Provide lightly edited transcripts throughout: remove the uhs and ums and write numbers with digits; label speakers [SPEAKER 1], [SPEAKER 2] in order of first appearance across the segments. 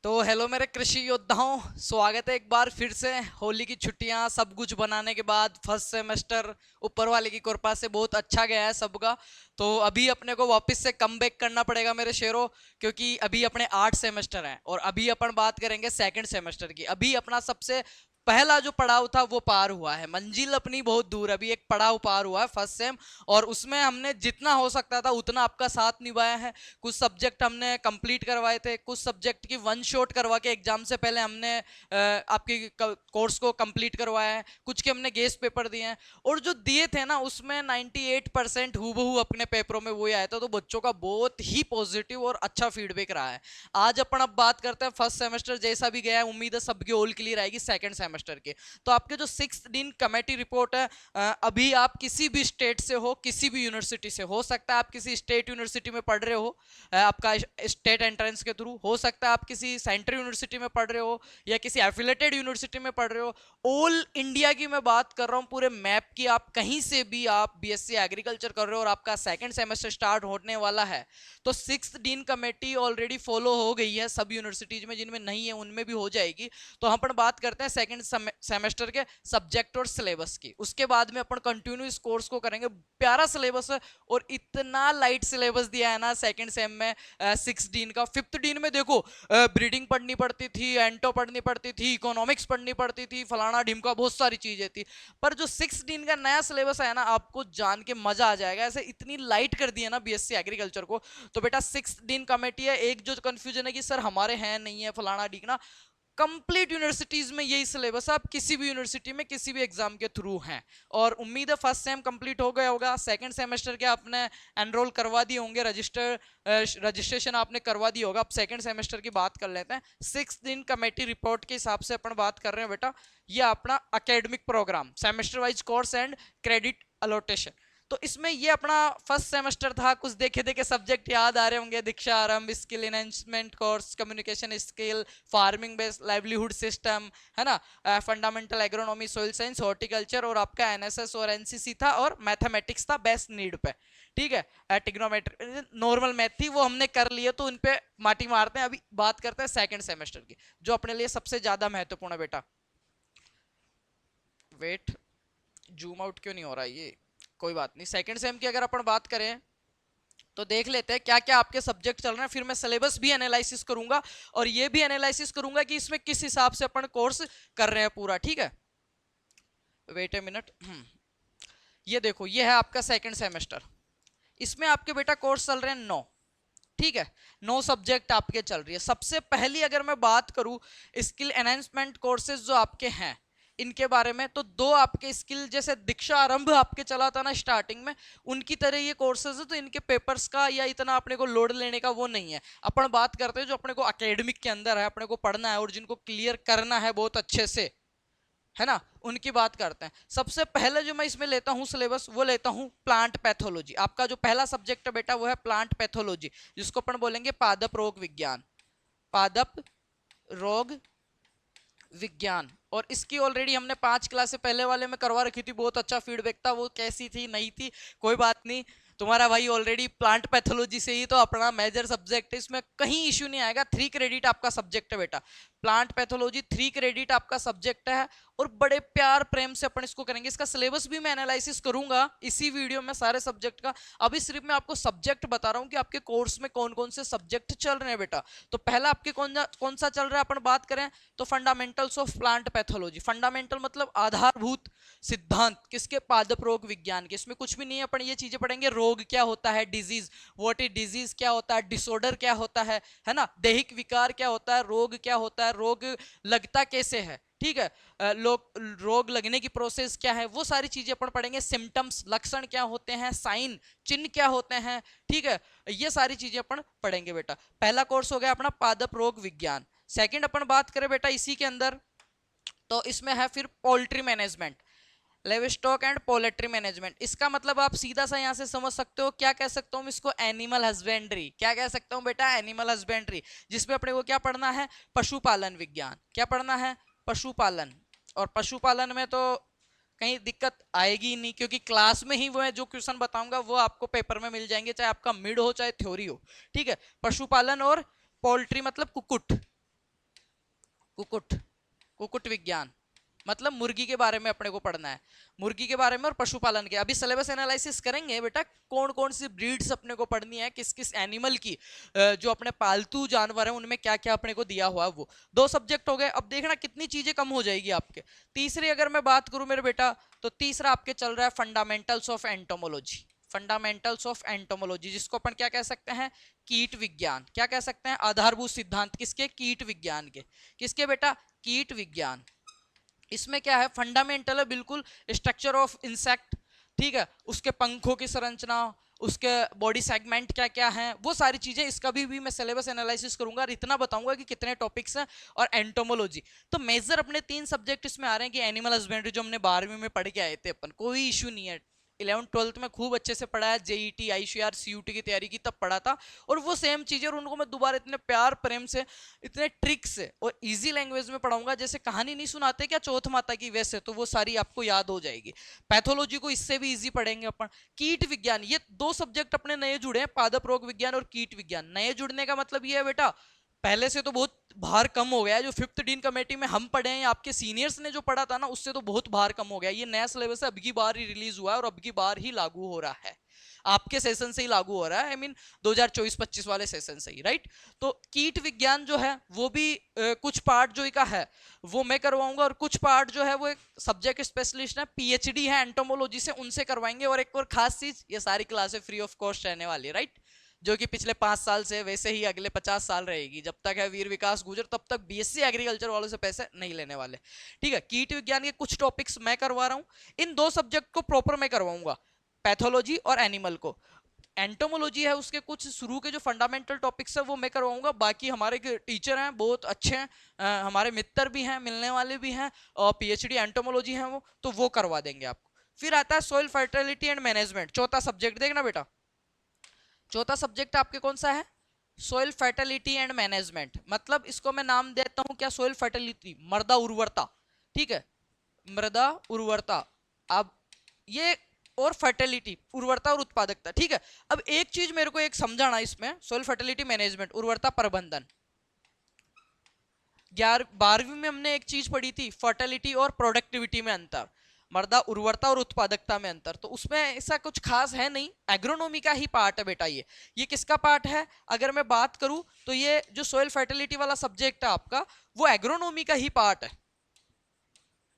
[SPEAKER 1] तो हेलो मेरे कृषि योद्धाओं, स्वागत है एक बार फिर से। होली की छुट्टियां सब कुछ बनाने के बाद फर्स्ट सेमेस्टर ऊपर वाले की कृपा से बहुत अच्छा गया है सबका। तो अभी अपने को वापस से कम बैक करना पड़ेगा मेरे शेरों, क्योंकि अभी अपने 8 सेमेस्टर हैं और अभी अपन बात करेंगे सेकंड सेमेस्टर की। अभी अपना सबसे पहला जो पड़ाव था वो पार हुआ है, मंजिल अपनी बहुत दूर, अभी एक पड़ाव पार हुआ है फर्स्ट सेम। और उसमें हमने जितना हो सकता था उतना आपका साथ निभाया है। कुछ सब्जेक्ट हमने कंप्लीट करवाए थे, कुछ सब्जेक्ट की वन शॉट करवा के एग्जाम से पहले हमने आपकी कोर्स को कंप्लीट करवाया है, कुछ के हमने गेस्ट पेपर दिए हैं। और जो दिए थे ना उसमें 98% हूबहू अपने पेपरों में वही आया था, तो बच्चों का बहुत ही पॉजिटिव और अच्छा फीडबैक रहा है। आज अपन अब बात करते हैं फर्स्ट सेमेस्टर जैसा भी गया है, उम्मीद है सबकी ऑल क्लियर आएगी सेकंड सेमेस्टर के। तो आपके जो 6 दिन कमेटी रिपोर्ट है, अभी आप किसी भी स्टेट से हो, किसी भी यूनिवर्सिटी से हो सकता है, आप किसी स्टेट यूनिवर्सिटी में पढ़ रहे हो, आपका स्टेट एंट्रेंस के थ्रू हो सकता है, आप किसी सेंट्रल यूनिवर्सिटी में पढ़ रहे हो या किसी एफिलेटेड यूनिवर्सिटी में पढ़ रहे हो। ऑल इंडिया की मैं बात कर रहा हूँ, पूरे मैप की, आप कहीं से भी आप बीएससी एग्रीकल्चर कर रहे हो और आपका सेकंड सेमेस्टर स्टार्ट होने वाला है, तो 6 दिन कमेटी ऑलरेडी फॉलो हो गई है सब यूनिवर्सिटीज में, जिनमें नहीं है उनमें भी हो जाएगी। तो हम अपन बात करते हैं सेकंड सेमेस्टर के सब्जेक्ट और सिलेबस की, उसके बाद में अपन कंटिन्यू इस कोर्स को करेंगे। प्यारा सिलेबस है और इतना लाइट सिलेबस दिया है ना सेकंड सेम में। 6 दिन का, 5th दिन में देखो ब्रीडिंग पढ़नी पड़ती थी, एंटो पढ़नी पड़ती थी, इकोनॉमिक्स पढ़नी पड़ती थी, फलाना ढिमका बहुत सारी चीजें थी। पर जो 6 दिन का नया सिलेबस है ना, आपको जान के मजा आ जाएगा। ऐसे इतनी लाइट कर दी है ना बीएससी एग्रीकल्चर को। तो बेटा 6 दिन कमेटी है। एक जो कंफ्यूजन है कि सर हमारे हैं नहीं है फलाना ढिकना, कंप्लीट यूनिवर्सिटीज में यही सिलेबस, आप किसी भी यूनिवर्सिटी में किसी भी एग्जाम के थ्रू हैं। और उम्मीद है फर्स्ट सेम कंप्लीट हो गया होगा, सेकंड सेमेस्टर के आपने एनरोल करवा दिए होंगे, रजिस्ट्रेशन आपने करवा दिया होगा। अब सेकंड सेमेस्टर की बात कर लेते हैं। 6 दिन कमेटी रिपोर्ट के हिसाब से अपन बात कर रहे हैं बेटा, ये अपना academic programme, semester wise course and credit allotment. तो इसमें ये अपना फर्स्ट सेमेस्टर था, कुछ देखे देखे सब्जेक्ट याद आ रहे होंगे, दीक्षा आरंभ, skill enhancement course, communication skill, farming based livelihood system, है ना, fundamental agronomy, soil science, horticulture, और आपका एनएसएस और एनसीसी था, और मैथमेटिक्स था बेस्ट नीड पे। ठीक है, टिग्नोमेट्री नॉर्मल मैथ थी, वो हमने कर लिए, तो उन पे माटी मारते हैं। अभी बात करते हैं सेकंड सेमेस्टर की, जो अपने लिए सबसे ज्यादा महत्वपूर्ण है बेटा। वेट, जूम आउट क्यों नहीं हो रहा है ये, कोई बात नहीं। सेकंड सेम की अगर अपन बात करें तो देख लेते हैं क्या क्या आपके सब्जेक्ट चल रहे हैं, फिर मैं सिलेबस भी एनालिसिस करूंगा और ये भी एनालिसिस करूंगा कि इसमें किस हिसाब से अपन कोर्स कर रहे हैं पूरा। ठीक है, वेट ए मिनट। ये देखो, ये है आपका सेकंड सेमेस्टर। इसमें आपके बेटा कोर्स चल रहे हैं 9। ठीक है, 9 सब्जेक्ट आपके चल रही है। सबसे पहली अगर मैं बात करूं स्किल एनहेंसमेंट कोर्सेज जो आपके हैं इनके बारे में, तो 2 आपके स्किल, जैसे दीक्षा आरंभ आपके चला था ना स्टार्टिंग में, उनकी तरह ये कोर्सेज है, तो इनके पेपर्स का या इतना अपने को लोड लेने का वो नहीं है। अपन बात करते हैं जो अपने को एकेडमिक के अंदर है, अपने को पढ़ना है और जिनको क्लियर करना है बहुत अच्छे से, है ना, उनकी बात करते हैं। सबसे पहले जो मैं इसमें लेता हूं सिलेबस, वो लेता हूं प्लांट पैथोलॉजी। आपका जो पहला सब्जेक्ट है बेटा वो है प्लांट पैथोलॉजी, जिसको अपन बोलेंगे पादप रोग विज्ञान, पादप रोग विज्ञान। और इसकी ऑलरेडी हमने 5 क्लास से पहले वाले में करवा रखी थी, बहुत अच्छा फीडबैक था। वो कैसी थी नहीं थी कोई बात नहीं, तुम्हारा भाई ऑलरेडी प्लांट पैथोलॉजी से ही तो अपना मेजर सब्जेक्ट है, इसमें कहीं इश्यू नहीं आएगा। 3 क्रेडिट आपका सब्जेक्ट है बेटा, प्लांट पैथोलॉजी 3 क्रेडिट आपका सब्जेक्ट है। और बड़े प्यार प्रेम से अपन इसको करेंगे। इसका सिलेबस भी मैं एनालिसिस करूंगा इसी वीडियो में सारे सब्जेक्ट का। अभी सिर्फ मैं आपको सब्जेक्ट बता रहा हूं कि आपके कोर्स में कौन कौन से सब्जेक्ट चल रहे हैं बेटा। तो पहला आपके कौन सा चल रहा है, अपन बात करें तो fundamentals of plant pathology. Fundamental मतलब आधारभूत सिद्धांत किसके, पादप रोग विज्ञान के। इसमें कुछ भी नहीं है, अपन ये चीजें पढ़ेंगे, रोग क्या होता है, डिजीज व्हाट इज डिजीज क्या होता है, डिसऑर्डर क्या होता है ना, दैहिक विकार क्या होता है, रोग क्या होता है, रोग लगता कैसे है, ठीक है, रोग लगने की प्रोसेस क्या है, वो सारी चीजें अपन पढ़ेंगे। सिम्टम्स, लक्षण क्या होते हैं, साइन, चिन्ह क्या होते हैं, ठीक है, ये सारी चीजें अपन पढ़ेंगे बेटा। पहला कोर्स हो गया अपना पादप रोग विज्ञान। सेकंड अपन बात करें बेटा इसी के अंदर, तो इसमें है फिर poultry management, livestock and poultry management. इसका मतलब आप सीधा सा यहां से समझ सकते हो, क्या कह सकता हूं इसको, एनिमल हस्बेंड्री। क्या कह सकता हूं बेटा, एनिमल हस्बेंड्री, जिसमें अपने को क्या पढ़ना है, पशुपालन विज्ञान। क्या पढ़ना है, पशुपालन। और पशुपालन में तो कहीं दिक्कत आएगी ही नहीं, क्योंकि क्लास में ही वो है, जो क्वेश्चन बताऊंगा वो आपको पेपर में मिल जाएंगे, चाहे आपका मिड हो चाहे थ्योरी हो। ठीक है, पशुपालन और पोल्ट्री मतलब कुकुट, कुकुट, कुकुट विज्ञान मतलब मुर्गी के बारे में अपने को पढ़ना है, मुर्गी के बारे में और पशुपालन के। अभी सिलेबस एनालिसिस करेंगे बेटा कौन कौन सी ब्रीड्स अपने को पढ़नी है, किस किस एनिमल की, जो अपने पालतू जानवर हैं उनमें क्या क्या अपने को दिया हुआ है। वो दो सब्जेक्ट हो गए। अब देखना कितनी चीजें कम हो जाएगी आपके। तीसरी अगर मैं बात करूं मेरे बेटा, तो तीसरा आपके चल रहा है fundamentals of entomology. Fundamentals of entomology जिसको अपन क्या कह सकते हैं, कीट विज्ञान। क्या कह सकते हैं, आधारभूत सिद्धांत किसके, कीट विज्ञान के। किसके बेटा, कीट विज्ञान। इसमें क्या है, फंडामेंटल है बिल्कुल, स्ट्रक्चर ऑफ इंसेक्ट, ठीक है, उसके पंखों की संरचना, उसके बॉडी सेगमेंट क्या क्या हैं, वो सारी चीजें। इसका भी मैं सिलेबस एनालिसिस करूंगा और इतना बताऊंगा कि कितने टॉपिक्स हैं। और एंटोमोलॉजी तो मेजर अपने 3 सब्जेक्ट इसमें आ रहे हैं कि एनिमल हस्बेंड्री जो हमने 12वीं में पढ़ के आए थे अपन, कोई इशू नहीं है। 11th-12th में खूब अच्छे से पढ़ा है, जेईटी आईसीआर सीयूटी की तैयारी की तब पढ़ा था, और वो सेम चीजें, और उनको मैं दोबारा इतने प्यार प्रेम से, इतने ट्रिक से और इजी लैंग्वेज में पढ़ाऊंगा, जैसे कहानी नहीं सुनाते क्या चौथ माता की, वैसे तो वो सारी आपको याद हो जाएगी। पैथोलॉजी को इससे भी इजी पढ़ेंगे अपन। कीट विज्ञान, ये 2 सब्जेक्ट अपने नए जुड़े हैं, पादप रोग विज्ञान और कीट विज्ञान। नए जुड़ने का मतलब ये है बेटा, पहले से तो बहुत भार कम हो गया है। जो 5th डीन कमेटी में हम पढ़े हैं, आपके सीनियर्स ने जो पढ़ा था ना, उससे तो बहुत भार कम हो गया। ये नया सिलेबस है, अब की बार ही रिलीज हुआ है और अब की बार ही लागू हो रहा है, आपके सेशन से ही लागू हो रहा है, आई मीन 2024-25 वाले सेशन से ही, राइट। तो कीट विज्ञान जो है वो भी कुछ पार्ट जो का है वो मैं करवाऊंगा, और कुछ पार्ट जो है वो एक सब्जेक्ट स्पेशलिस्ट है, पीएचडी है एंटोमोलॉजी से, उनसे करवाएंगे। और एक और खास चीज, ये सारी क्लासें फ्री ऑफ कॉस्ट रहने वाली है, राइट, जो कि पिछले 5 साल से वैसे ही अगले 50 साल रहेगी। जब तक है वीर विकास गुजर, तब तक बीएससी एग्रीकल्चर वालों से पैसे नहीं लेने वाले, ठीक है। कीट विज्ञान के कुछ टॉपिक्स मैं करवा रहा हूं, इन 2 सब्जेक्ट को प्रॉपर मैं करवाऊंगा, पैथोलॉजी और एनिमल को। एंटोमोलॉजी है उसके कुछ शुरू के जो फंडामेंटल टॉपिक्स है वो मैं करवाऊंगा। बाकी हमारे टीचर हैं बहुत अच्छे हैं, हमारे मित्र भी हैं, मिलने वाले भी हैं, और पीएचडी एंटोमोलॉजी हैं वो करवा देंगे आपको। फिर आता है सॉइल फर्टिलिटी एंड मैनेजमेंट, चौथा सब्जेक्ट। देखना बेटा, चौथा सब्जेक्ट आपके कौन सा है, सोइल फर्टिलिटी एंड मैनेजमेंट। मतलब इसको मैं नाम देता हूं क्या, सोइल फर्टिलिटी, मृदा उर्वरता, ठीक है, मृदा उर्वरता। अब ये, और फर्टिलिटी, उर्वरता और उत्पादकता, ठीक है। अब एक चीज मेरे को एक समझाना इसमें, सोइल फर्टिलिटी मैनेजमेंट, उर्वरता प्रबंधन। 12वीं में हमने एक चीज पढ़ी थी, फर्टिलिटी और प्रोडक्टिविटी में अंतर, मृदा उर्वरता और उत्पादकता में अंतर। तो उसमें ऐसा कुछ खास है नहीं, एग्रोनॉमी का ही पार्ट है बेटा। ये किसका पार्ट है, अगर मैं बात करूं तो ये जो सोइल फर्टिलिटी वाला सब्जेक्ट है आपका, वो एग्रोनॉमी का ही पार्ट है।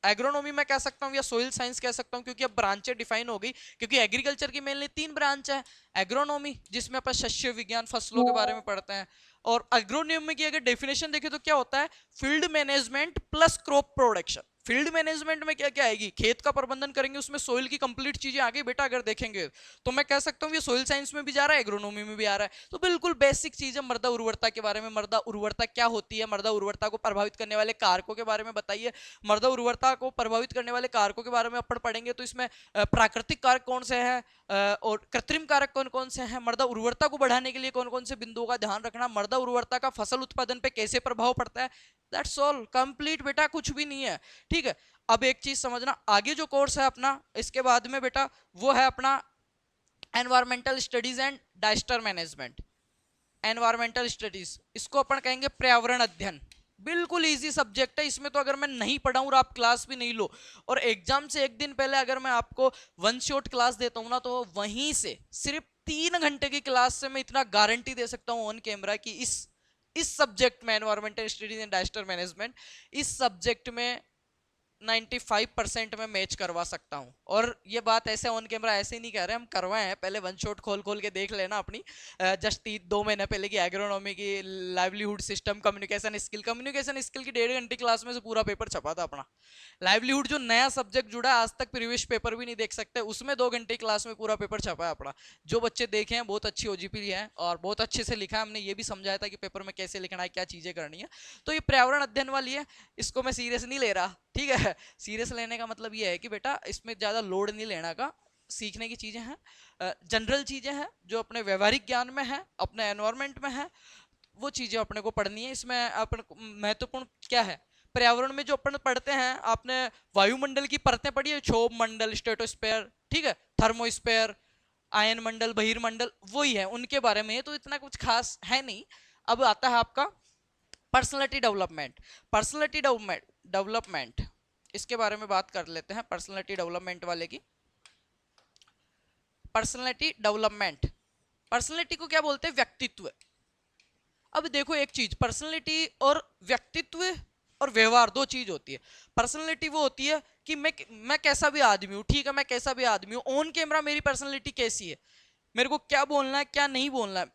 [SPEAKER 1] एग्रोनॉमी में कह सकता हूँ या सोइल साइंस कह सकता हूँ, क्योंकि अब ब्रांचें डिफाइन हो गई, क्योंकि एग्रीकल्चर की मेनली 3 ब्रांच है। एग्रोनॉमी जिसमें अपन शस्य विज्ञान, फसलों के बारे में पढ़ते हैं, और एग्रोनॉमी की अगर डेफिनेशन देखें तो क्या होता है, field management plus crop production. Field management में क्या क्या आएगी, खेत का प्रबंधन करेंगे, उसमें सोइल की कंप्लीट चीजें आ गई बेटा। अगर देखेंगे तो मैं कह सकता हूँ ये सोइल साइंस में भी जा रहा है, एग्रोनॉमी में भी आ रहा है। तो बिल्कुल बेसिक चीज है मृदा उर्वरता के बारे में, मृदा उर्वरता क्या होती है, मृदा उर्वरता को प्रभावित करने वाले कारकों के बारे में बताइए। मृदा उर्वरता को प्रभावित करने वाले कारकों के बारे में अपन पढ़ेंगे, तो इसमें प्राकृतिक कारक कौन से हैं और कृत्रिम कारक कौन कौन से हैं, मृदा उर्वरता को बढ़ाने के लिए कौन कौन से बिंदुओं का ध्यान रखना, मृदा उर्वरता का फसल उत्पादन पे कैसे प्रभाव पड़ता है। दैट्स ऑल, कंप्लीट बेटा, कुछ भी नहीं है, ठीक है। अब एक चीज समझना, आगे जो कोर्स है अपना इसके बाद में बेटा, वो है अपना environmental studies and diester management. Environmental studies, इसको अपन कहेंगे पर्यावरण अध्ययन। बिल्कुल इजी सब्जेक्ट है, इसमें तो अगर मैं नहीं पढ़ाऊं और आप क्लास भी नहीं लो, और एग्जाम से एक दिन पहले अगर मैं आपको वन शॉट क्लास देता हूं ना, तो वहीं से सिर्फ 3 घंटे की क्लास से मैं इतना गारंटी दे सकता हूं ऑन कैमरा कि इस सब्जेक्ट में, environmental studies and diester management, इस सब्जेक्ट में 95% में मैच करवा सकता हूं। और ये बात ऐसे ऑन कैमरा ऐसे ही नहीं कह रहे, हम करवाए हैं, पहले वन शॉट खोल खोल के देख लेना अपनी, जस्ट 2 महीने पहले की एग्रोनॉमी की livelihood system communication skill, communication skill की 1.5 घंटे क्लास में से पूरा पेपर छपा था अपना। लाइवलीहुड जो नया सब्जेक्ट जुड़ा है, आज तक प्रीवियस पेपर भी नहीं देख सकते, उसमें 2 घंटे क्लास में पूरा पेपर छपा है अपना। जो बच्चे देखे हैं बहुत अच्छी ओजीपी है और बहुत अच्छे से लिखा है, हमने ये भी समझाया था कि पेपर में कैसे लिखना है, क्या चीजें करनी है। तो ये पर्यावरण अध्ययन वाली है, इसको मैं सीरियस नहीं ले रहा, ठीक है। सीरियस लेने का मतलब ये है कि बेटा इसमें ज्यादा लोड नहीं लेना का, सीखने की चीजें हैं, जनरल चीजें हैं जो अपने व्यवहारिक ज्ञान में है, अपने एनवायरमेंट में है, वो चीजें अपने को पढ़नी है। इसमें अपन महत्वपूर्ण क्या है, पर्यावरण में जो अपन पढ़ते हैं, आपने वायुमंडल की परतें पढ़ी है, क्षोभ मंडल, स्ट्रेटोस्फेयर, ठीक है, थर्मोस्फेयर, आयन मंडल, बहिर्मंडल, वही है उनके बारे में, तो इतना कुछ खास है नहीं। अब आता है आपका पर्सनैलिटी डेवलपमेंट, पर्सनैलिटी डेवलपमेंट इसके बारे में बात कर लेते हैं, पर्सनैलिटी डेवलपमेंट वाले की। पर्सनैलिटी डेवलपमेंट, पर्सनैलिटी को क्या बोलते हैं? व्यक्तित्व। अब देखो एक चीज, पर्सनैलिटी और व्यक्तित्व और व्यवहार दो चीज होती है। पर्सनैलिटी वो होती है कि मैं कैसा भी आदमी हूँ, ठीक है, मैं कैसा भी आदमी हूँ, ऑन कैमरा मेरी पर्सनैलिटी कैसी है, मेरे को क्या बोलना है क्या नहीं बोलना है।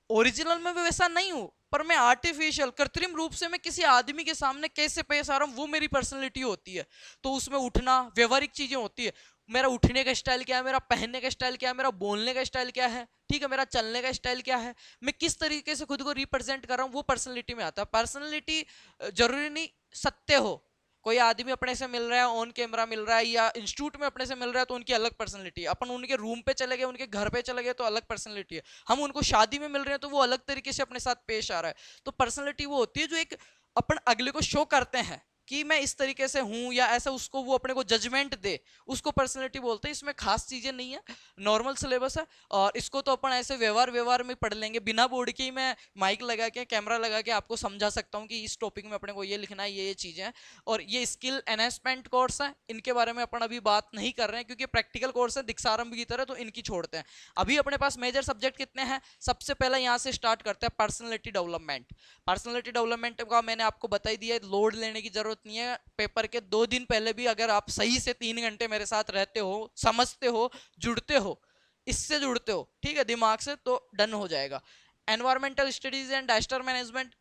[SPEAKER 1] ओरिजिनल में भी वैसा नहीं हूं, पर मैं आर्टिफिशियल कृत्रिम रूप से मैं किसी आदमी के सामने कैसे पेश आ रहा हूं, वो मेरी पर्सनैलिटी होती है। तो उसमें उठना, व्यवहारिक चीजें होती है, मेरा उठने का स्टाइल क्या है, मेरा पहनने का स्टाइल क्या है, मेरा बोलने का स्टाइल क्या है, ठीक है, मेरा चलने का स्टाइल क्या है, मैं किस तरीके से खुद को रिप्रेजेंट कर रहा हूं, वो पर्सनैलिटी में आता है। पर्सनैलिटी जरूरी नहीं सत्य हो, कोई आदमी अपने से मिल रहा है, ऑन कैमरा मिल रहा है या इंस्टीट्यूट में अपने से मिल रहा है तो उनकी अलग पर्सनैलिटी है, अपन उनके रूम पे चले गए, उनके घर पे चले गए तो अलग पर्सनैलिटी है, हम उनको शादी में मिल रहे हैं तो वो अलग तरीके से अपने साथ पेश आ रहा है। तो पर्सनैलिटी वो होती है जो एक अपन अगले को शो करते हैं कि मैं इस तरीके से हूं या ऐसा, उसको वो अपने को जजमेंट दे, उसको पर्सनैलिटी बोलते हैं। इसमें खास चीजें नहीं है, नॉर्मल सिलेबस है, और इसको तो अपन ऐसे व्यवहार व्यवहार में पढ़ लेंगे, बिना बोर्ड के ही मैं माइक लगा के कैमरा लगा के आपको समझा सकता हूँ कि इस टॉपिक में अपने को ये लिखना है, ये चीजें हैं। और ये स्किल एनहेंसमेंट कोर्स है, इनके बारे में अपन अभी बात नहीं कर रहे हैं क्योंकि प्रैक्टिकल कोर्स है दीक्षारंभ की तरह, तो इनकी छोड़ते हैं। अभी अपने पास मेजर सब्जेक्ट कितने हैं? सबसे पहले यहाँ से स्टार्ट करते हैं पर्सनैलिटी डेवलपमेंट। पर्सनैलिटी डेवलपमेंट का मैंने आपको बता ही दिया, लोड लेने की जरूरत नहीं है। पेपर के 2 दिन पहले भी अगर आप सही से 3 घंटे मेरे साथ रहते हो, समझते हो, जुड़ते हो, इससे जुड़ते हो, ठीक है, दिमाग से, तो डन हो जाएगा। Environmental studies and disaster management,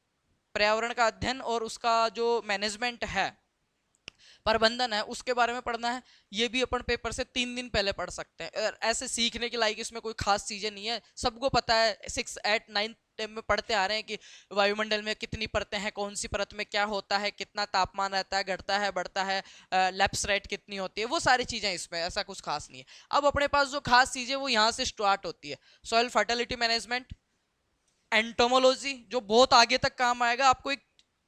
[SPEAKER 1] पर्यावरण का अध्ययन और उसका जो मैनेजमेंट है, प्रबंधन है, उसके बारे में पढ़ना है। ये भी अपन पेपर से 3 दिन पहले पढ़ सकते हैं। ऐसे सीखने के लायक इसमें कोई खास चीजें नहीं है, सबको पता है, 6, 8, 9 में पढ़ते आ रहे हैं कि वायुमंडल में कितनी परतें हैं, कौन सी परत में क्या होता है, कितना तापमान रहता है, घटता है, बढ़ता है, लैप्स रेट कितनी होती है, वो सारी चीजें इसमें, ऐसा कुछ खास नहीं है। अब अपने पास जो खास चीजें वो यहाँ से स्टार्ट होती है। सॉइल फर्टिलिटी मैनेजमेंट, एंटोमोलॉजी जो बहुत आगे तक काम आएगा आपको। एक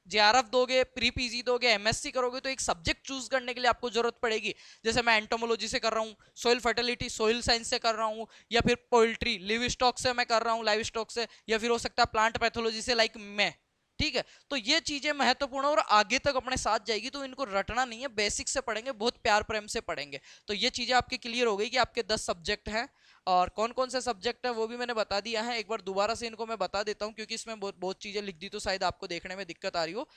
[SPEAKER 1] जेआरएफ दोगे, प्री पीजी दोगे, एमएससी करोगे तो एक सब्जेक्ट चूज करने के लिए आपको जरूरत पड़ेगी। जैसे मैं एंटोमोलॉजी से कर रहा हूँ, सॉइल फर्टिलिटी सोइल साइंस से कर रहा हूँ, या फिर पोल्ट्री लिव स्टॉक से मैं कर रहा हूँ, लाइव स्टॉक से, या फिर हो सकता है प्लांट पैथोलॉजी से, लाइक मैं, ठीक है। तो ये चीजें महत्वपूर्ण और आगे तक अपने साथ जाएगी, तो इनको रटना नहीं है, बेसिक से पढ़ेंगे, बहुत प्यार प्रेम से पढ़ेंगे। तो ये चीजें आपकी क्लियर हो गई कि आपके 10 सब्जेक्ट हैं, और कौन कौन से सब्जेक्ट है वो भी मैंने बता दिया है। एक बार दोबारा से इनको मैं बता देता हूँ क्योंकि इसमें बहुत बहुत चीजें लिख दी तो शायद आपको देखने में दिक्कत आ रही हो,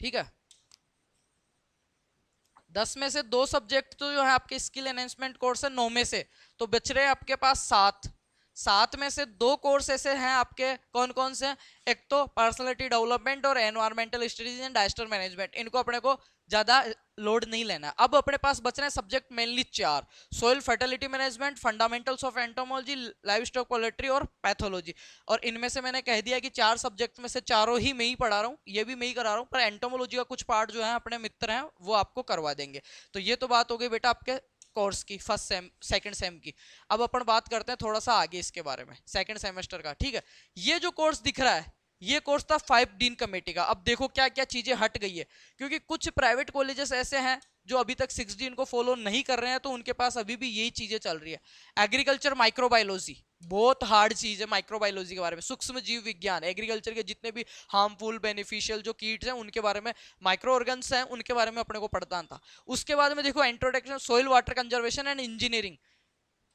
[SPEAKER 1] ठीक है। 10 में से 2 सब्जेक्ट तो जो है आपके स्किल एनहेंसमेंट कोर्स है, 9 में से, तो बच रहे आपके पास 7। 7 में से 2 कोर्स ऐसे हैं आपके, कौन कौन से? एक तो पर्सनैलिटी डेवलपमेंट और environmental studies and disaster management, इनको अपने को ज्यादा लोड नहीं लेना। अब अपने पास बच रहे हैं subject mainly 4, soil fertility management, fundamentals of entomology, live stock poultry और पैथोलॉजी। और इनमें से मैंने कह दिया कि 4 सब्जेक्ट में से चारों ही मैं ही पढ़ा रहा हूँ, ये भी मैं ही करा रहा हूँ, पर एंटोमोलॉजी का कुछ पार्ट जो है अपने मित्र हैं वो आपको करवा देंगे। तो ये तो बात हो गई बेटा आपके कोर्स की, फर्स्ट सेम सेकंड सेम की। अब अपन बात करते हैं थोड़ा सा आगे इसके बारे में, सेकंड सेमेस्टर का, ठीक है। ये जो कोर्स दिख रहा है ये कोर्स था 5 डीन कमेटी का। अब देखो क्या क्या चीजें हट गई है, क्योंकि कुछ प्राइवेट कॉलेजेस ऐसे हैं जो अभी तक 6 डीन को फॉलो नहीं कर रहे हैं, तो उनके पास अभी भी यही चीजें चल रही है। एग्रीकल्चर माइक्रोबायोलॉजी, बहुत हार्ड चीज है माइक्रोबायोलॉजी के बारे में, सूक्ष्म जीव विज्ञान, एग्रीकल्चर के जितने भी हार्मफुल बेनिफिशियल जो कीट्स हैं उनके बारे में, माइक्रो ऑर्गन्स हैं उनके बारे में अपने को पढ़ना था। उसके बाद में देखो introduction soil water conservation and engineering,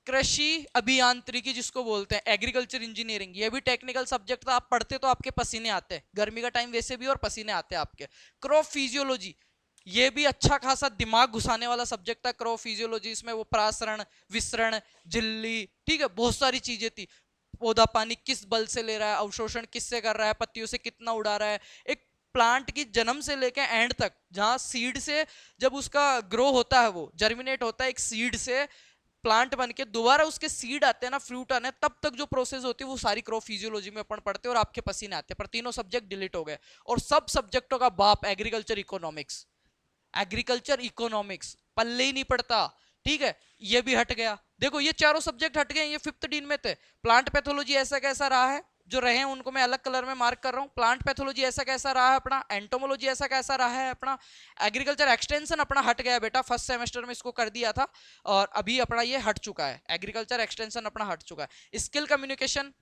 [SPEAKER 1] कृषि अभियांत्रिकी जिसको बोलते हैं, एग्रीकल्चर इंजीनियरिंग, ये भी टेक्निकल सब्जेक्ट था। आप पढ़ते तो आपके पसीने आते हैं, गर्मी का टाइम वैसे भी और पसीने आते हैं आपके। क्रॉप फिजियोलॉजी, ये भी अच्छा खासा दिमाग घुसाने वाला सब्जेक्ट था क्रॉप फिजियोलॉजी। इसमें वो प्रासरण, विसरण, झिल्ली, ठीक है, बहुत सारी चीजें थी। पौधा पानी किस बल से ले रहा है, अवशोषण किससे कर रहा है, पत्तियों से कितना उड़ा रहा है, एक प्लांट की जन्म से लेकर एंड तक, जहां सीड से जब उसका ग्रो होता है, वो जर्मिनेट होता है एक सीड से, प्लांट बन के दोबारा उसके सीड आते हैं ना, फ्रूट आने, तब तक जो प्रोसेस होती है वो सारी क्रॉप फिजियोलॉजी में अपन पढ़ते हैं और आपके पसीने आते हैं। पर तीनों सब्जेक्ट डिलीट हो गए, और सब सब्जेक्टों का बाप एग्रीकल्चर इकोनॉमिक्स। एग्रीकल्चर इकोनॉमिक्स पल्ले ही नहीं पड़ता, ठीक है, ये भी हट गया। देखो ये चारों सब्जेक्ट हट गए, ये 5th डीन में थे। प्लांट पैथोलॉजी ऐसा कैसा रहा है, जो रहे हैं उनको मैं अलग कलर में मार्क कर रहा हूं। प्लांट पैथोलॉजी ऐसा कैसा रहा है अपना, एंटोमोलॉजी ऐसा कैसा रहा है अपना, एग्रीकल्चर एक्सटेंशन अपना हट गया बेटा, फर्स्ट सेमेस्टर में इसको कर दिया था, और अभी अपना ये हट चुका है, एग्रीकल्चर एक्सटेंशन अपना हट चुका है। स्किल कम्युनिकेशन,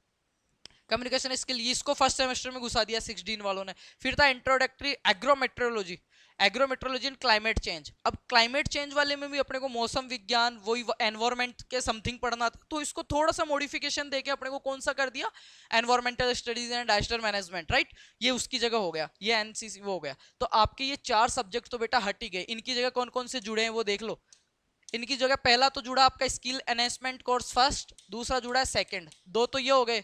[SPEAKER 1] कम्युनिकेशन स्किल, ये इसको फर्स्ट सेमेस्टर में घुसा दिया 16 वालों ने। फिर था introductory agrometeorology, agrometeorology and climate change. अब क्लाइमेट चेंज वाले में भी अपने को मौसम विज्ञान, वही एनवायरमेंट के समथिंग पढ़ना था, तो इसको थोड़ा सा मॉडिफिकेशन देके अपने को कौन सा कर दिया, environmental studies and disaster management, right, ये उसकी जगह हो गया, ये एनसीसी वो हो गया। तो आपके ये 4 सब्जेक्ट तो बेटा हट ही गए। इनकी जगह कौन कौन से जुड़े हैं वो देख लो। इनकी जगह पहला तो जुड़ा आपका स्किल एनहेंसमेंट कोर्स फर्स्ट, दूसरा जुड़ा है सेकंड, दो तो ये हो गए।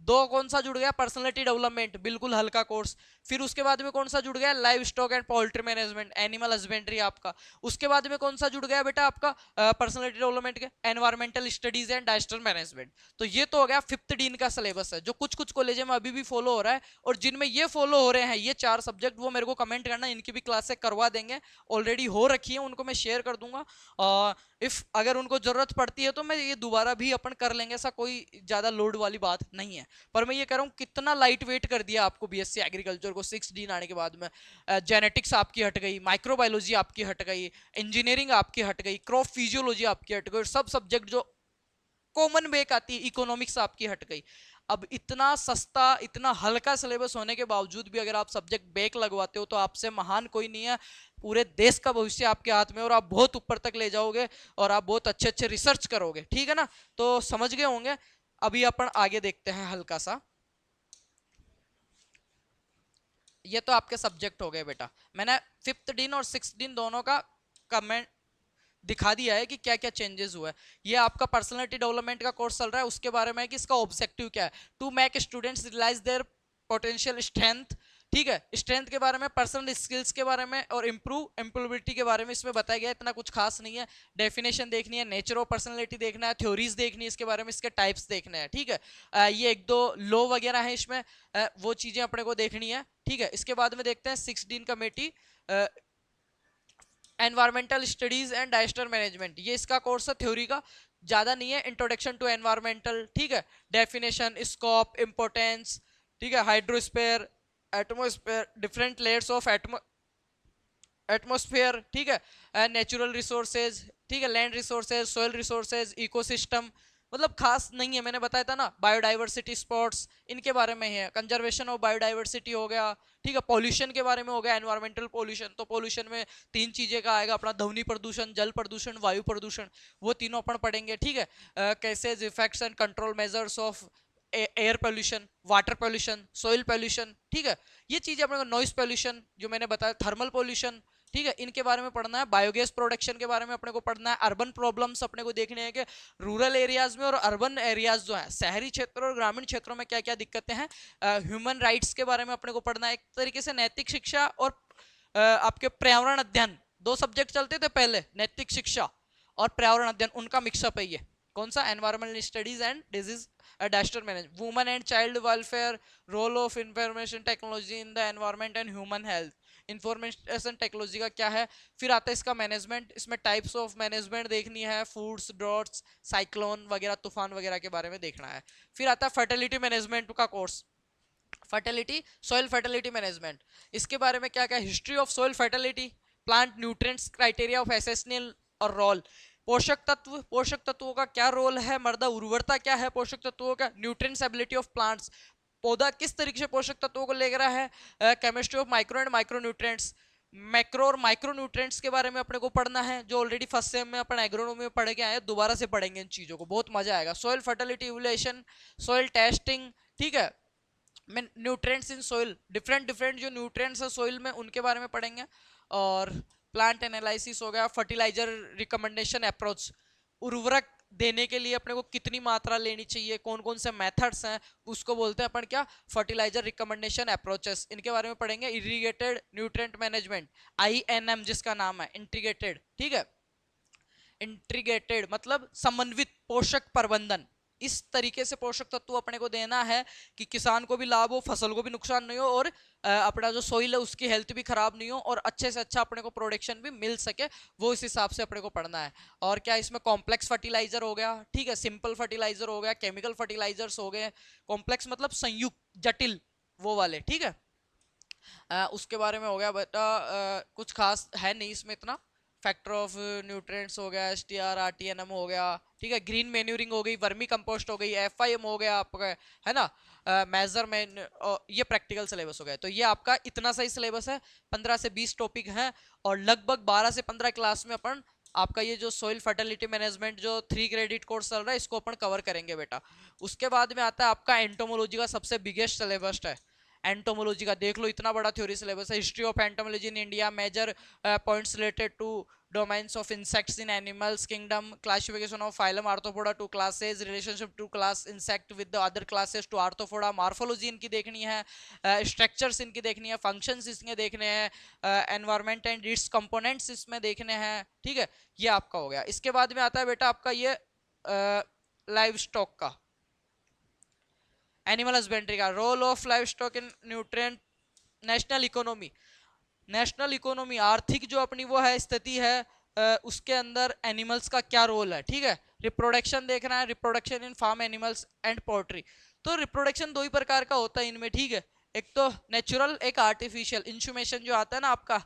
[SPEAKER 1] दो कौन सा जुड़ गया, पर्सनालिटी डेवलपमेंट, बिल्कुल हल्का कोर्स। फिर उसके बाद में कौन सा जुड़ गया, live stock and poultry management, animal husbandry आपका। उसके बाद में कौन सा जुड़ गया बेटा आपका, पर्सनालिटी डेवलपमेंट के environmental studies and disaster management. तो ये तो हो गया 5th डीन का सिलेबस है, जो कुछ कुछ कॉलेज में अभी भी फॉलो हो रहा है। और जिनमें ये फॉलो हो रहे हैं ये 4 सब्जेक्ट, वो मेरे को कमेंट करना, इनकी भी क्लासेस करवा देंगे, ऑलरेडी हो रखी है, उनको मैं शेयर कर दूंगा। इफ अगर उनको जरूरत पड़ती है तो मैं ये दोबारा भी अपन कर लेंगे, ऐसा कोई ज्यादा लोड वाली बात नहीं है। पर मैं ये कह रहा हूँ कितना लाइट वेट कर दिया आपको बीएससी एग्रीकल्चर को 6 डी आने के बाद में। जेनेटिक्स आपकी हट गई, माइक्रोबायोलॉजी आपकी हट गई, इंजीनियरिंग आपकी हट गई, क्रॉप फिजियोलॉजी आपकी हट गई, और सब सब्जेक्ट जो कॉमन बेक आती है, इकोनॉमिक्स आपकी हट गई। अब इतना सस्ता, इतना हल्का सिलेबस होने के बावजूद भी अगर आप सब्जेक्ट बेक लगवाते हो तो आपसे महान कोई नहीं है। पूरे देश का भविष्य आपके हाथ में, और आप बहुत ऊपर तक ले जाओगे, और आप बहुत अच्छे अच्छे रिसर्च करोगे, ठीक है ना। तो समझ गए होंगे। अभी अपन आगे देखते हैं हल्का सा। ये तो आपके सब्जेक्ट हो गए बेटा। मैंने 5th दिन और 6th दिन दोनों का कमेंट दिखा दिया है कि क्या क्या चेंजेस हुआ है। ये आपका पर्सनालिटी डेवलपमेंट का कोर्स चल रहा है, उसके बारे में है कि इसका ऑब्जेक्टिव क्या है, to make students realise their potential strength, ठीक है, स्ट्रेंथ के बारे में, पर्सनल स्किल्स के बारे में, और इम्प्रूव एम्प्लॉयबिलिटी के बारे में इसमें बताया गया है। इतना कुछ खास नहीं है। डेफिनेशन देखनी है, नेचर ऑफ पर्सनैलिटी देखना है, थ्योरीज देखनी है इसके बारे में, इसके टाइप्स देखने हैं, ठीक है। ये एक दो लॉ वगैरह है इसमें, वो चीजें अपने को देखनी है, ठीक है। इसके बाद में देखते हैं 16 committee, environmental studies and disaster management. ये इसका कोर्स है थ्योरी का, ज्यादा नहीं है। इंट्रोडक्शन टू एनवायरमेंटल, ठीक है, डेफिनेशन, स्कोप, इंपोर्टेंस, ठीक है, hydrosphere, atmosphere, different layers of atmosphere, ठीक है, नेचुरल रिसोर्सेज, ठीक है, land resources, soil resources, ecosystem, मतलब खास नहीं है। मैंने बताया था ना, बायोडाइवर्सिटी स्पॉट्स, इनके बारे में है। कंजर्वेशन ऑफ बायोडाइवर्सिटी हो गया, ठीक है। पॉल्यूशन के बारे में हो गया, एनवायरमेंटल पॉल्यूशन। तो पॉल्यूशन में 3 चीजें का आएगा अपना, ध्वनि प्रदूषण, जल प्रदूषण, वायु प्रदूषण, वो तीनों अपन पढ़ेंगे, ठीक है। Cases, effects and control measures of air pollution, water pollution, soil pollution, ठीक है। ये चीजें अपने को, नॉइस पोल्यूशन जो मैंने बताया, थर्मल पोल्यूशन, ठीक है, इनके बारे में पढ़ना है। बायोगैस प्रोडक्शन के बारे में अपने को पढ़ना है। अर्बन प्रॉब्लम्स अपने को देखने हैं कि रूरल एरियाज में और अर्बन एरियाज जो है, शहरी क्षेत्रों और ग्रामीण क्षेत्रों में क्या क्या दिक्कतें हैं। ह्यूमन राइट्स के बारे में अपने को पढ़ना है। एक तरीके से नैतिक शिक्षा और आपके पर्यावरण अध्ययन, 2 सब्जेक्ट चलते थे पहले, नैतिक शिक्षा और पर्यावरण अध्ययन, उनका मिक्सअप है ये। कौन सा, environmental studies and disease disaster management, women and child welfare, role of information technology in the environment and human health. Information technology का क्या है। फिर आता है इसका मैनेजमेंट, इसमें टाइप्स ऑफ मैनेजमेंट देखनी है, फूड्स, ड्रॉट्स, साइक्लोन वगैरह, तूफान वगैरह के बारे में देखना है। फिर आता है फर्टिलिटी मैनेजमेंट का course, fertility, soil fertility management. इसके बारे में क्या क्या, history of soil fertility, plant nutrients, criteria of essential और रोल, पोषक तत्व, पोषक तत्वों का क्या रोल है, मृदा उर्वरता क्या है पोषक तत्वों का, न्यूट्रिएंट्स एबिलिटी ऑफ प्लांट्स, पौधा किस तरीके से पोषक तत्वों को ले रहा है, chemistry of micro and micro nutrients, macro और माइक्रो न्यूट्रिएंट्स के बारे में अपने को पढ़ना है, जो ऑलरेडी फर्स्ट सेम में अपन एग्रोनॉमी में पढ़ के आए, दोबारा से पढ़ेंगे इन चीजों को, बहुत मजा आएगा। Soil fertility evolution, soil testing, ठीक है, में nutrients in soil, different different जो न्यूट्रिएंट्स है सोइल में, उनके बारे में पढ़ेंगे। और प्लांट एनालिसिस हो गया, फर्टिलाइजर रिकमेंडेशन अप्रोच, उर्वरक देने के लिए अपने को कितनी मात्रा लेनी चाहिए, कौन कौन से मेथड्स हैं, उसको बोलते हैं अपन क्या, फर्टिलाइजर रिकमेंडेशन अप्रोचेस, इनके बारे में पढ़ेंगे। इरिगेटेड न्यूट्रिएंट मैनेजमेंट, आईएनएम जिसका नाम है, इंटीग्रेटेड, ठीक है, इंटीग्रेटेड मतलब समन्वित पोषक प्रबंधन। इस तरीके से पोषक तत्व अपने को देना है कि किसान को भी लाभ हो, फसल को भी नुकसान नहीं हो, और अपना जो सोइल है उसकी हेल्थ भी खराब नहीं हो, और अच्छे से अच्छा अपने को प्रोडक्शन भी मिल सके, वो इस हिसाब से अपने को पढ़ना है। और क्या इसमें कॉम्प्लेक्स फर्टिलाइजर हो गया, ठीक है, सिंपल फर्टिलाइजर हो गया, केमिकल फर्टिलाइजर्स हो गए, कॉम्प्लेक्स मतलब संयुक्त, जटिल, वो वाले, ठीक है। उसके बारे में हो गया बेटा, कुछ खास है नहीं इसमें इतना। फैक्टर ऑफ न्यूट्रिएंट्स हो गया, S T R, R T N M हो गया, ठीक है, ग्रीन मेन्यूरिंग हो गई, वर्मी कंपोस्ट हो गई, FIM हो गया आपका, है ना, मेजरमेंट, ये प्रैक्टिकल सिलेबस हो गया। तो ये आपका इतना सही सिलेबस है, 15 से 20 टॉपिक हैं और लगभग 12 से 15 क्लास में अपन आपका ये जो सोइल फर्टिलिटी मैनेजमेंट जो 3 क्रेडिट कोर्स चल रहा है इसको अपन कवर करेंगे बेटा। उसके बाद में आता है आपका एंटोमोलॉजी का सबसे बिगेस्ट सिलेबस है। एंटोमोलॉजी का देख लो, इतना बड़ा थ्योरी सिलेबस है। History of entomology in India, major points related to domains of insects in animals kingdom, classification of phylum arthropoda to classes, relationship to class insect with the other classes to arthropoda, morphology इनकी देखनी है, structures इनकी देखनी है, functions इसमें देखने हैं, environment and its components इसमें देखने हैं। ठीक है, ये आपका हो गया। इसके बाद में आता है बेटा आपका ये लाइव स्टॉक का, एनिमल हस्बेंड्री का, role of livestock in nutrient, national economy, national economy आर्थिक जो अपनी वो है स्थिति है, उसके अंदर एनिमल्स का क्या रोल है। ठीक है, रिप्रोडक्शन देखना है, reproduction in farm animals and poultry. तो रिप्रोडक्शन दो ही प्रकार का होता है इनमें। ठीक है, एक तो नेचुरल, एक आर्टिफिशियल। इंशुमेशन जो आता है ना आपका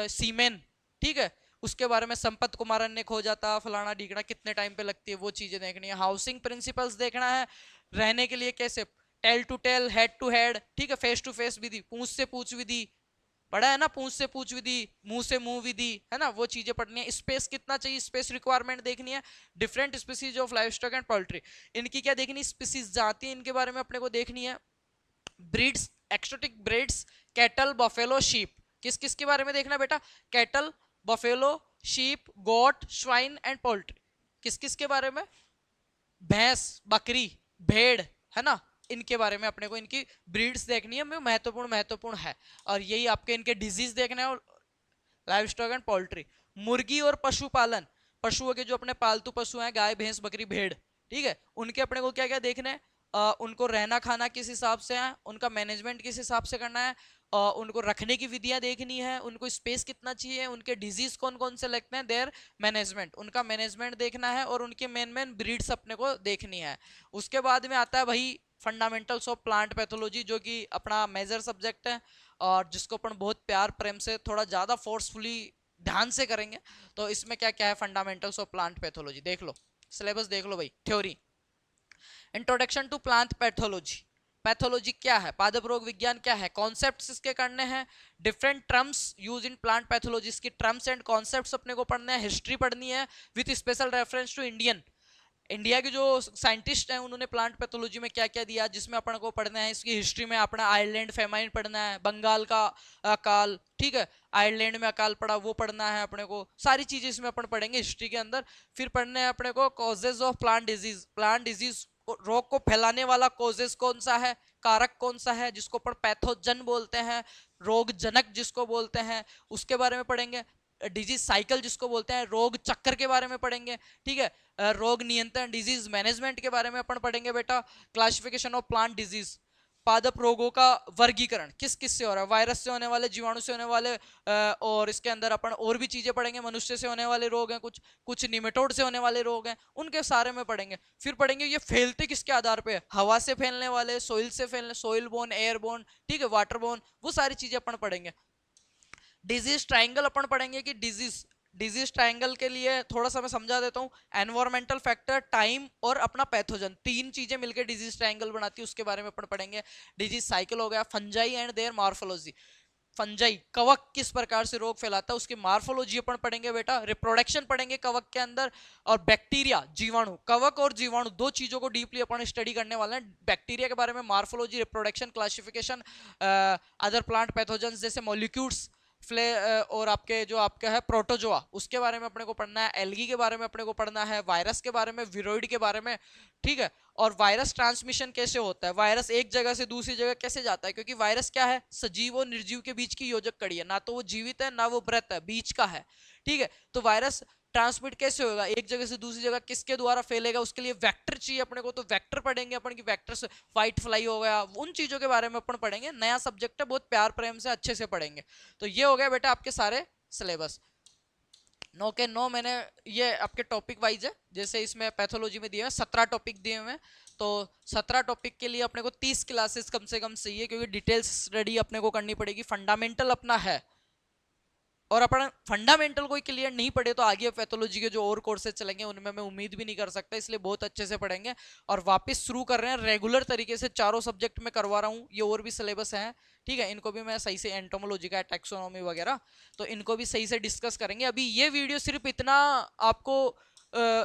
[SPEAKER 1] सीमेन, ठीक है, उसके बारे में संपत कुमारन ने खोजा था, फलाना ढीकना, कितने टाइम पे लगती है, वो चीजें देखनी है। हाउसिंग प्रिंसिपल्स देखना है, रहने के लिए कैसे, tail to tail, head to head, ठीक है, फेस टू फेस विधि, पूंछ से पूछ विधि पढ़ा है ना, पूंछ से पूछ विधि, मुंह से मुंह विधि, है ना, वो चीजें पढ़नी है। स्पेस कितना चाहिए, स्पेस रिक्वायरमेंट देखनी है। Different species of live stock and poultry, इनकी क्या देखनी, स्पीसीज जाती है इनके बारे में अपने को देखनी है। Breeds, exotic breeds, cattle, buffalo, sheep, किस किस के बारे में देखना बेटा, cattle, buffalo, sheep, goat, swine and poultry, किस किस के बारे में, भैंस, बकरी, भेड़, है ना, इनके बारे में अपने को इनकी ब्रीड्स देखनी है, महत्वपूर्ण महत्वपूर्ण है। और यही आपके इनके डिजीज देखने हैं। और लाइव स्टॉक एंड पोल्ट्री, मुर्गी और पशुपालन, पशुओं के जो अपने पालतू पशु हैं, गाय, भैंस, बकरी, भेड़, ठीक है, उनके अपने को क्या क्या देखना है, उनको रहना खाना किस हिसाब से है, उनका मैनेजमेंट किस हिसाब से करना है, उनको रखने की विधियां देखनी है, उनको स्पेस कितना चाहिए, उनके डिजीज कौन कौन से लगते हैं, देयर मैनेजमेंट, उनका मैनेजमेंट देखना है, और उनके मेन मेन ब्रीड्स अपने को देखनी है। उसके बाद में आता है भाई फंडामेंटल्स ऑफ प्लांट पैथोलॉजी, जो कि अपना मेजर सब्जेक्ट है और जिसको अपन बहुत प्यार प्रेम से थोड़ा ज्यादा फोर्सफुली ध्यान से करेंगे। तो इसमें क्या क्या है, फंडामेंटल्स ऑफ प्लांट पैथोलॉजी देख लो, सिलेबस देख लो भाई। Theory, introduction to plant pathology, pathology क्या है, पादप रोग विज्ञान क्या है, कॉन्सेप्ट्स इसके करने हैं। Different terms use in plant pathology, इसकी टर्म्स एंड कॉन्सेप्ट्स अपने को पढ़ने हैं। हिस्ट्री पढ़नी है with special reference to India के जो साइंटिस्ट हैं उन्होंने प्लांट पैथोलॉजी में क्या क्या दिया, जिसमें अपन को पढ़ना है। इसकी हिस्ट्री में अपना आयरलैंड फेमाइन पढ़ना है, बंगाल का अकाल, ठीक है, आयरलैंड में अकाल पड़ा वो पढ़ना है अपने को, सारी चीजें इसमें अपन पढ़ेंगे हिस्ट्री के अंदर। फिर पढ़ने हैं अपने को causes of plant disease, plant disease रोग को फैलाने वाला कॉजेज कौन सा है, कारक कौन सा है, जिसको अपन पैथोजन बोलते हैं, रोग जनक जिसको बोलते हैं, उसके बारे में पढ़ेंगे। डिजीज साइकिल जिसको बोलते हैं, रोग चक्कर के बारे में पढ़ेंगे। ठीक है, रोग नियंत्रण, डिजीज मैनेजमेंट के बारे में अपन पढ़ेंगे बेटा। क्लासिफिकेशन ऑफ प्लांट डिजीज, पादप रोगों का वर्गीकरण, किस किस से हो रहा है, वायरस से होने वाले, जीवाणु से होने वाले, और इसके अंदर अपन और भी चीजें पढ़ेंगे। मनुष्य से होने वाले रोग हैं, कुछ कुछ निमेटोड से होने वाले रोग हैं, उनके सारे में पढ़ेंगे। फिर पढ़ेंगे ये फैलते किसके आधार पे, हवा से फैलने वाले, सोइल से फैलने, सोइल बोन, एयर बोन, ठीक है, वाटर बोन, वो सारी चीजें अपन पढ़ेंगे। डिजीज ट्रायंगल अपन पढ़ेंगे कि डिजीज ट्रायंगल के लिए थोड़ा सा मैं समझा देता हूँ। एनवायरमेंटल फैक्टर, टाइम और अपना पैथोजन, तीन चीजें मिलकर डिजीज ट्रायंगल बनाती है, उसके बारे में अपन पढ़ेंगे। डिजीज साइकिल हो गया, fungi and their morphology, fungi कवक किस प्रकार से रोग फैलाता है उसकी मॉर्फोलॉजी अपन पढ़ेंगे बेटा। रिप्रोडक्शन पढ़ेंगे कवक के अंदर, और बैक्टीरिया, जीवाणु, कवक और जीवाणु दो चीजों को डीपली अपन स्टडी करने वाले हैं। बैक्टीरिया के बारे में morphology, reproduction, classification, other plant pathogens जैसे मॉलिक्यूल्स, फ्ले और आपके जो आपका है प्रोटोजोआ, उसके बारे में अपने को पढ़ना है। एल्गी के बारे में अपने को पढ़ना है, वायरस के बारे में, विरोइड के बारे में, ठीक है। और वायरस ट्रांसमिशन कैसे होता है, वायरस एक जगह से दूसरी जगह कैसे जाता है, क्योंकि वायरस क्या है, सजीव और निर्जीव के बीच की योजक कड़ी है, ना तो वो जीवित है ना वो मृत है, बीच का है, ठीक है। तो वायरस ट्रांसमिट कैसे होगा, एक जगह से दूसरी जगह किसके द्वारा फैलेगा, उसके लिए वेक्टर चाहिए अपने को, तो वेक्टर पढ़ेंगे अपन की वेक्टर्स, व्हाइट फ्लाई हो गया, उन चीजों के बारे में अपन पढ़ेंगे। नया सब्जेक्ट है, बहुत प्यार प्रेम से अच्छे से पढ़ेंगे। तो ये हो गया बेटा आपके सारे सिलेबस। 9 के 9 मैंने ये आपके टॉपिक वाइज है, जैसे इसमें पैथोलॉजी में दिए हुए 17 टॉपिक दिए हुए हैं, तो 17 टॉपिक के लिए अपने को 30 क्लासेस कम से कम चाहिए, क्योंकि डिटेल्स स्टडी अपने को करनी पड़ेगी। फंडामेंटल अपना है, और अपन फंडामेंटल कोई क्लियर नहीं पढ़े तो आगे पैथोलॉजी के जो और कोर्सेज चलेंगे उनमें मैं उम्मीद भी नहीं कर सकता, इसलिए बहुत अच्छे से पढ़ेंगे। और वापस शुरू कर रहे हैं रेगुलर तरीके से, चारों सब्जेक्ट में करवा रहा हूँ, ये और भी सिलेबस है, ठीक है, इनको भी मैं सही से, एंटोमोलॉजी का, टैक्सोनॉमी वगैरह, तो इनको भी सही से डिस्कस करेंगे। अभी ये वीडियो सिर्फ इतना आपको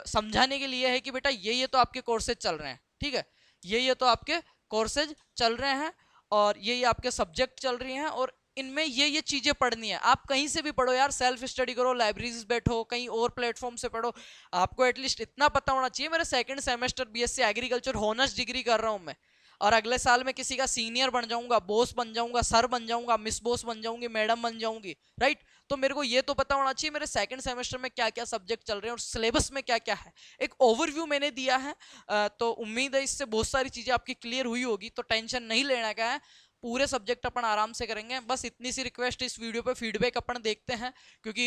[SPEAKER 1] समझाने के लिए है कि बेटा ये तो आपके कोर्सेज चल रहे हैं, ठीक है, ये तो आपके कोर्सेज चल रहे हैं और ये आपके सब्जेक्ट चल रही हैं और इनमें ये चीजें पढ़नी है। आप कहीं से भी पढ़ो यार, सेल्फ स्टडी करो, लाइब्रेरीज बैठो, कहीं और प्लेटफॉर्म से पढ़ो, आपको एटलीस्ट इतना पता होना चाहिए। मेरा second semester BSc agriculture honours degree कर रहा हूं मैं, और अगले साल में किसी का सीनियर बन जाऊंगा, बॉस बन जाऊंगा, सर बन जाऊंगा, मिस बॉस बन जाऊंगी, मैडम बन जाऊंगी, राइट। तो मेरे को ये तो पता होना चाहिए मेरे सेकंड सेमेस्टर में क्या क्या सब्जेक्ट चल रहे हैं और सिलेबस में क्या क्या है। एक ओवरव्यू मैंने दिया है, तो उम्मीद है इससे बहुत सारी चीजें आपकी क्लियर हुई होगी, तो टेंशन नहीं लेना का है, पूरे सब्जेक्ट अपन आराम से करेंगे। बस इतनी सी रिक्वेस्ट, इस वीडियो पे फीडबैक अपन देखते हैं, क्योंकि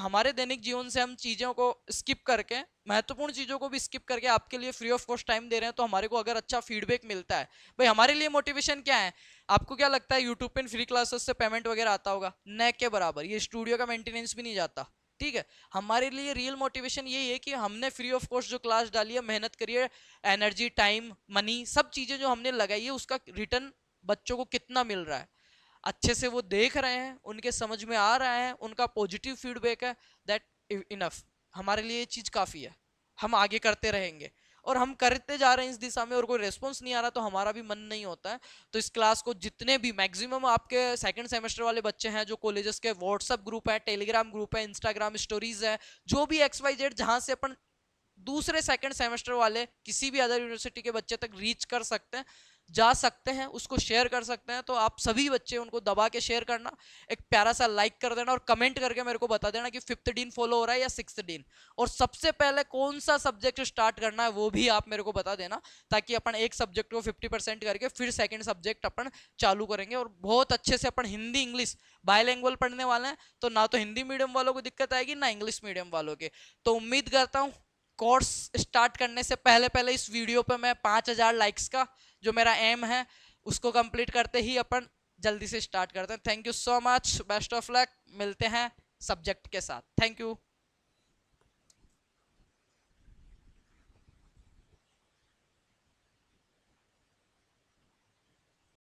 [SPEAKER 1] हमारे दैनिक जीवन से हम चीज़ों को स्किप करके, महत्वपूर्ण चीज़ों को भी स्किप करके आपके लिए फ्री ऑफ कॉस्ट टाइम दे रहे हैं, तो हमारे को अगर अच्छा फीडबैक मिलता है, भाई हमारे लिए मोटिवेशन क्या है। आपको क्या लगता है यूट्यूब पे फ्री क्लासेस से पेमेंट वगैरह आता होगा? न के बराबर, ये स्टूडियो का मेंटेनेंस भी नहीं जाता, ठीक है। हमारे लिए रियल मोटिवेशन यही है कि हमने फ्री ऑफ कॉस्ट जो क्लास डाली है, मेहनत करी है, एनर्जी, टाइम, मनी, सब चीजें जो हमने लगाई है, उसका रिटर्न बच्चों को कितना मिल रहा है, अच्छे से वो देख रहे हैं, उनके समझ में आ रहा है, उनका पॉजिटिव फीडबैक है, दैट इनफ, हमारे लिए ये चीज काफी है। हम आगे करते रहेंगे और हम करते जा रहे हैं इस दिशा में, और कोई रेस्पॉन्स नहीं आ रहा तो हमारा भी मन नहीं होता है। तो इस क्लास को जितने भी मैक्सिमम आपके सेकंड सेमेस्टर वाले बच्चे हैं, जो कॉलेजेस के व्हाट्सएप ग्रुप है, टेलीग्राम ग्रुप है, इंस्टाग्राम स्टोरीज है, जो भी XYZ, जहां से अपन दूसरे सेकंड सेमेस्टर वाले किसी भी अदर यूनिवर्सिटी के बच्चे तक रीच कर सकते हैं, जा सकते हैं, उसको शेयर कर सकते हैं। तो आप सभी बच्चे उनको दबा के शेयर करना, एक प्यारा सा लाइक कर देना और कमेंट करके मेरे को बता देना कि 5th डीन फॉलो हो रहा है या 6th डीन, और सबसे पहले कौन सा सब्जेक्ट स्टार्ट करना है वो भी आप मेरे को बता देना, ताकि अपन एक सब्जेक्ट को 50% करके फिर सेकंड सब्जेक्ट अपन चालू करेंगे और बहुत अच्छे से अपन हिंदी इंग्लिश बायलैंग्वेज पढ़ने वाले हैं। तो ना तो हिंदी मीडियम वालों को दिक्कत आएगी, ना इंग्लिश मीडियम वालों के। तो उम्मीद करता हूँ कोर्स स्टार्ट करने से पहले पहले इस वीडियो पे मैं 5000 लाइक्स का जो मेरा एम है उसको कंप्लीट करते ही अपन जल्दी से स्टार्ट करते हैं। Thank you so much, best of luck, मिलते हैं सब्जेक्ट के साथ। Thank you.